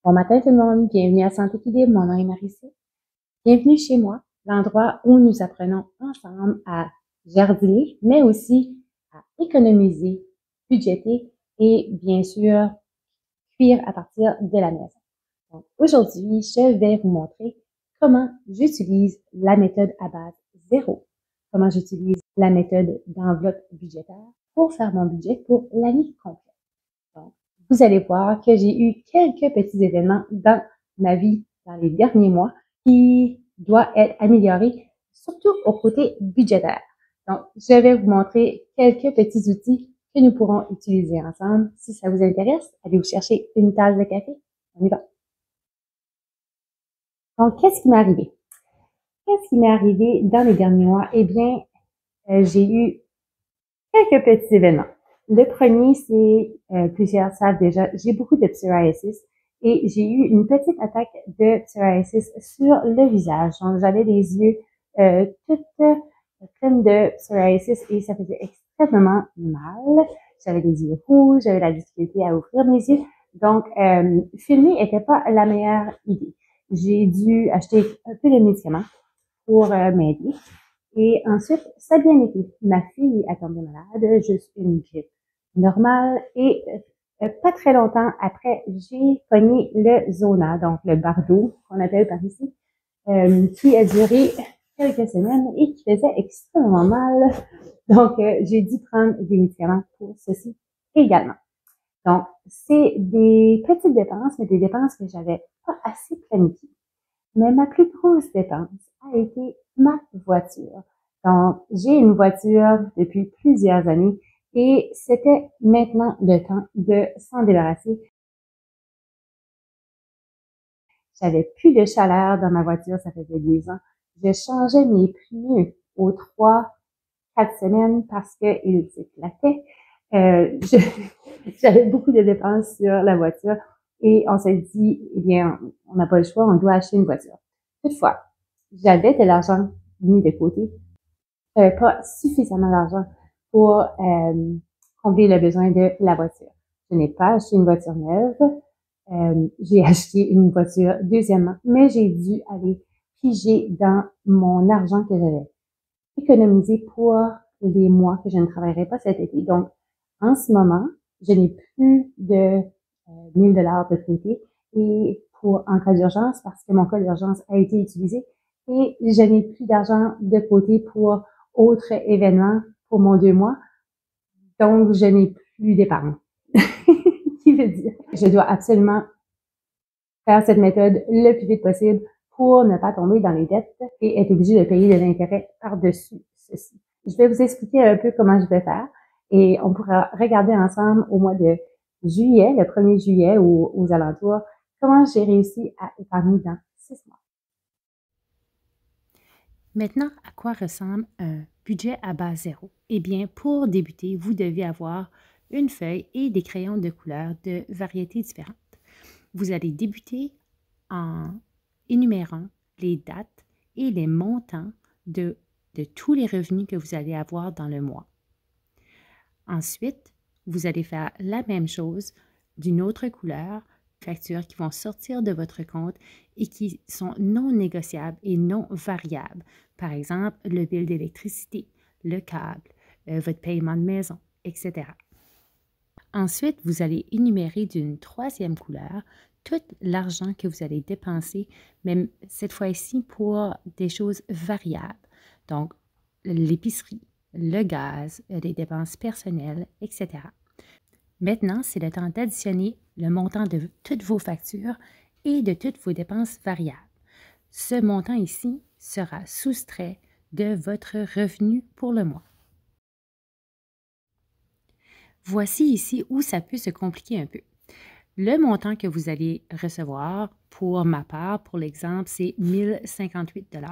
Bon matin tout le monde, bienvenue à Santé Équilibre, mon nom est Marie-C. Bienvenue chez moi, l'endroit où nous apprenons ensemble à jardiner, mais aussi à économiser, budgéter et bien sûr cuire à partir de la maison. Donc aujourd'hui, je vais vous montrer comment j'utilise la méthode à base zéro, comment j'utilise la méthode d'enveloppe budgétaire pour faire mon budget pour l'année complète. Donc, vous allez voir que j'ai eu quelques petits événements dans ma vie dans les derniers mois qui doivent être améliorés, surtout au côté budgétaire. Donc, je vais vous montrer quelques petits outils que nous pourrons utiliser ensemble. Si ça vous intéresse, allez vous chercher une tasse de café. On y va. Donc, qu'est-ce qui m'est arrivé? Qu'est-ce qui m'est arrivé dans les derniers mois? Eh bien, j'ai eu quelques petits événements. Le premier, c'est, plusieurs savent déjà, j'ai beaucoup de psoriasis et j'ai eu une petite attaque de psoriasis sur le visage. Donc, j'avais les yeux toutes pleines de psoriasis et ça faisait extrêmement mal. J'avais les yeux rouges, j'avais la difficulté à ouvrir mes yeux. Donc, filmer était pas la meilleure idée. J'ai dû acheter un peu de médicaments pour m'aider. Et ensuite, ça a bien été. Ma fille a tombé malade, juste une grippe normale. Et pas très longtemps après, j'ai pogné le zona, donc le bardeau, qu'on appelle par ici, qui a duré quelques semaines et qui faisait extrêmement mal. Donc, j'ai dû prendre des médicaments pour ceci également. Donc, c'est des petites dépenses, mais des dépenses que j'avais pas assez planifiées. Mais ma plus grosse dépense a été ma voiture. Donc, j'ai une voiture depuis plusieurs années et c'était maintenant le temps de s'en débarrasser. J'avais plus de chaleur dans ma voiture, ça faisait 2 ans. Je changeais mes pneus aux 3-4 semaines parce qu'ils s'éclataient. J'avais beaucoup de dépenses sur la voiture et on s'est dit, eh bien, on n'a pas le choix, on doit acheter une voiture. Toutefois, j'avais de l'argent mis de côté, pas suffisamment d'argent pour combler le besoin de la voiture. Je n'ai pas acheté une voiture neuve, j'ai acheté une voiture deuxièmement, mais j'ai dû aller piger dans mon argent que j'avais économisé pour les mois que je ne travaillerai pas cet été. Donc, en ce moment, je n'ai plus de 1000 $ de côté et pour en cas d'urgence, parce que mon cas d'urgence a été utilisé et je n'ai plus d'argent de côté pour autres événements pour mon 2 mois. Donc, je n'ai plus d'épargne. Qui veut dire, je dois absolument faire cette méthode le plus vite possible pour ne pas tomber dans les dettes et être obligé de payer de l'intérêt par-dessus ceci. Je vais vous expliquer un peu comment je vais faire et on pourra regarder ensemble au mois de juillet, le 1er juillet ou aux alentours, comment j'ai réussi à épargner dans 6 mois. Maintenant, à quoi ressemble un budget à base zéro? Eh bien, pour débuter, vous devez avoir une feuille et des crayons de couleur de variétés différentes. Vous allez débuter en énumérant les dates et les montants de tous les revenus que vous allez avoir dans le mois. Ensuite, vous allez faire la même chose d'une autre couleur, factures qui vont sortir de votre compte et qui sont non négociables et non variables. Par exemple, le bill d'électricité, le câble, votre paiement de maison, etc. Ensuite, vous allez énumérer d'une troisième couleur tout l'argent que vous allez dépenser, même cette fois-ci pour des choses variables. Donc, l'épicerie, le gaz, les dépenses personnelles, etc. Maintenant, c'est le temps d'additionner le montant de toutes vos factures et de toutes vos dépenses variables. Ce montant ici sera soustrait de votre revenu pour le mois. Voici ici où ça peut se compliquer un peu. Le montant que vous allez recevoir, pour ma part, pour l'exemple, c'est 1058 $,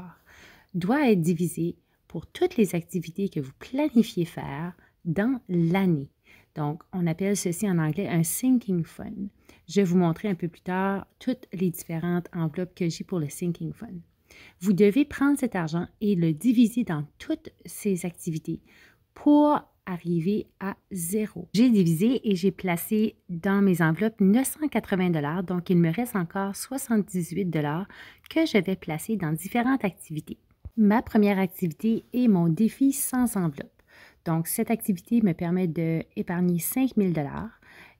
doit être divisé pour toutes les activités que vous planifiez faire dans l'année. Donc, on appelle ceci en anglais un sinking fund. Je vais vous montrer un peu plus tard toutes les différentes enveloppes que j'ai pour le sinking fund. Vous devez prendre cet argent et le diviser dans toutes ces activités pour arriver à 0. J'ai divisé et j'ai placé dans mes enveloppes 980 $, donc il me reste encore 78 $ que je vais placer dans différentes activités. Ma première activité est mon défi sans enveloppe. Donc, cette activité me permet d'épargner 5 000 $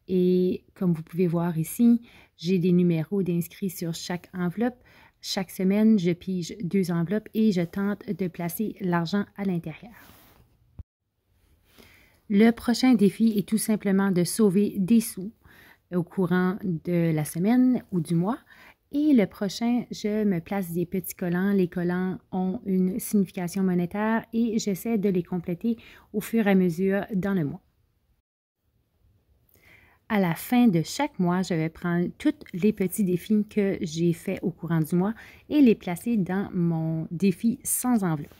et comme vous pouvez voir ici, j'ai des numéros d'inscrits sur chaque enveloppe. Chaque semaine, je pige 2 enveloppes et je tente de placer l'argent à l'intérieur. Le prochain défi est tout simplement de sauver des sous au courant de la semaine ou du mois. Et le prochain, je me place des petits collants. Les collants ont une signification monétaire et j'essaie de les compléter au fur et à mesure dans le mois. À la fin de chaque mois, je vais prendre tous les petits défis que j'ai faits au courant du mois et les placer dans mon défi sans enveloppe.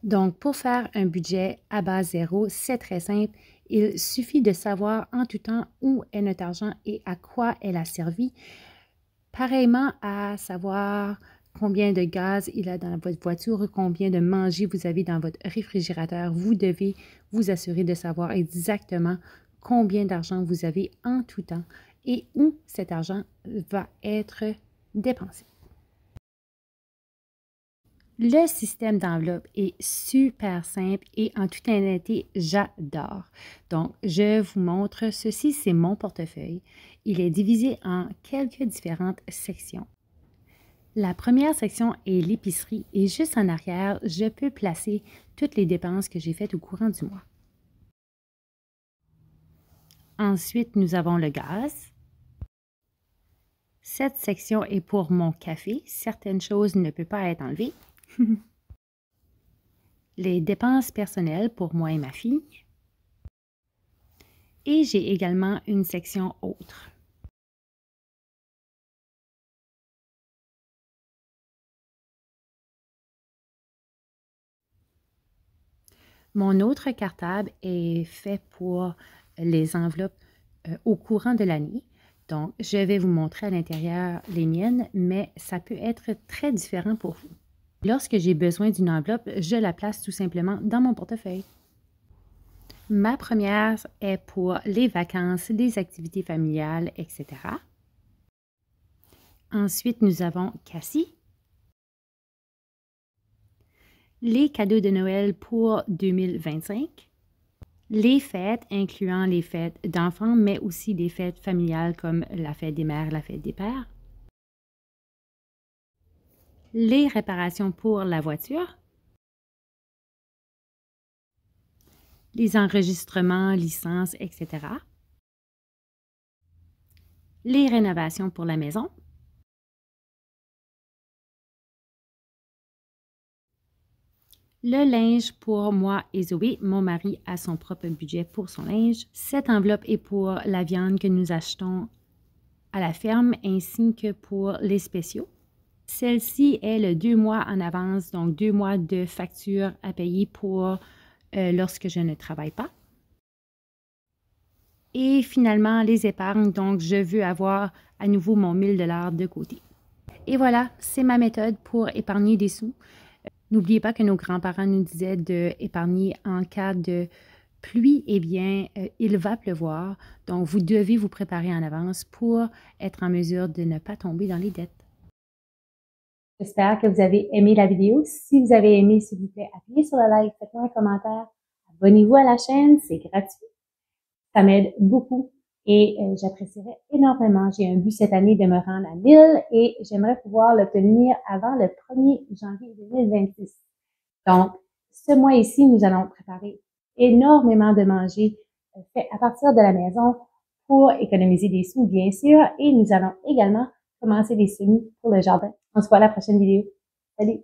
Donc, pour faire un budget à base zéro, c'est très simple. Il suffit de savoir en tout temps où est notre argent et à quoi elle a servi. Pareillement à savoir combien de gaz il y a dans votre voiture, combien de manger vous avez dans votre réfrigérateur. Vous devez vous assurer de savoir exactement combien d'argent vous avez en tout temps et où cet argent va être dépensé. Le système d'enveloppe est super simple et en toute honnêteté, j'adore. Donc, je vous montre ceci, c'est mon portefeuille. Il est divisé en quelques différentes sections. La première section est l'épicerie et juste en arrière, je peux placer toutes les dépenses que j'ai faites au courant du mois. Ensuite, nous avons le gaz. Cette section est pour mon café. Certaines choses ne peuvent pas être enlevées. Les dépenses personnelles pour moi et ma fille. Et j'ai également une section autre. Mon autre cartable est fait pour les enveloppes au courant de l'année. Donc, je vais vous montrer à l'intérieur les miennes, mais ça peut être très différent pour vous. Lorsque j'ai besoin d'une enveloppe, je la place tout simplement dans mon portefeuille. Ma première est pour les vacances, les activités familiales, etc. Ensuite, nous avons Cassie. Les cadeaux de Noël pour 2025. Les fêtes, incluant les fêtes d'enfants, mais aussi des fêtes familiales comme la fête des mères, la fête des pères. Les réparations pour la voiture. Les enregistrements, licences, etc. Les rénovations pour la maison. Le linge pour moi et Zoé. Mon mari a son propre budget pour son linge. Cette enveloppe est pour la viande que nous achetons à la ferme ainsi que pour les spéciaux. Celle-ci est le 2 mois en avance, donc 2 mois de facture à payer pour lorsque je ne travaille pas. Et finalement, les épargnes, donc je veux avoir à nouveau mon 1000 $ de côté. Et voilà, c'est ma méthode pour épargner des sous. N'oubliez pas que nos grands-parents nous disaient d'épargner en cas de pluie. Eh bien, il va pleuvoir, donc vous devez vous préparer en avance pour être en mesure de ne pas tomber dans les dettes. J'espère que vous avez aimé la vidéo. Si vous avez aimé, s'il vous plaît, appuyez sur le like, faites-moi un commentaire, abonnez-vous à la chaîne, c'est gratuit. Ça m'aide beaucoup et j'apprécierais énormément. J'ai un but cette année de me rendre à 1000 et j'aimerais pouvoir l'obtenir avant le 1er janvier 2026. Donc, ce mois ici, nous allons préparer énormément de manger fait à partir de la maison pour économiser des sous, bien sûr, et nous allons également commencer des semis pour le jardin. On se voit à la prochaine vidéo. Salut!